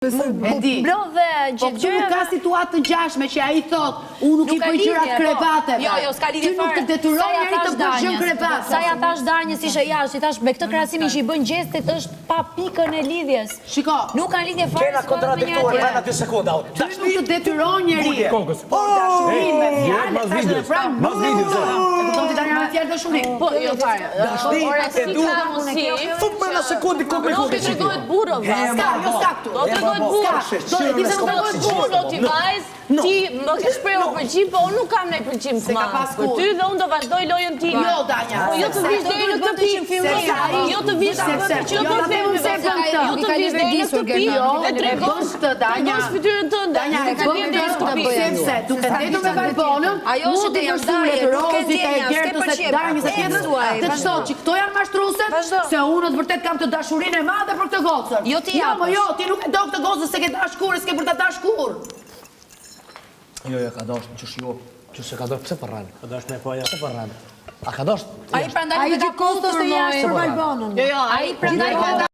Blo dhe Po këtu nuk ka situatë të ngjashme që ai thot, unë nuk i bëj gjërat krevateve. Jo, s'ka lidhje fare. Ti nuk të detyron njëri të bësh gjën krevate. Sa ja thash Danjës ishe jashtë, i thash me këtë krahasimin që i bën gjestet është pa pikën e lidhjes. Shiko, nuk kanë lidhje fare. Kena kontradiktuar, vajna 2 sekonda. Ti nuk të detyron njëri. Por dashuri me fjalë, thashë në fram. Kupton ti tani me fjalë dashuri. Po, jo fare. Dashuri e duhet. Fut më në sekondë kokë. Nuk i tregohet burrave. Jo ska këtu. Do tregohet burrë. Do të tregohet burrë ti vajz. Ti më ke shprehur pëlqim, po unë nuk kam ndaj pëlqim të madh. Për ty dhe unë do vazhdoj lojën time. Jo, Danja. Po jo të vish deri në këtë pikë. Jo të vish sepse jo të them me vetë. Jo të vish deri në këtë pikë. E tregon këtë Danja. Mos fytyrën tënde. Danja e ka vjen deri në këtë pikë. Sepse duke ndëtur me Valbonën, ajo është te jashtë e Rozit e Gertës e Danjës e tjetrës. Të thotë që këto janë mashtruese, se unë të vërtet kam të dashurinë e madhe për këtë gocën. Jo ti ja. Jo, ti nuk e do këtë gocën se ke dashkur, s'ke për ta dashkur. Jo, ka dashur, që se ka dashur, pse përran? Ka dashur me po ja. Pse përran? A ka dashur? Ai prandaj nuk e ka kohë të jashtë për Valbonën. Jo, ai prandaj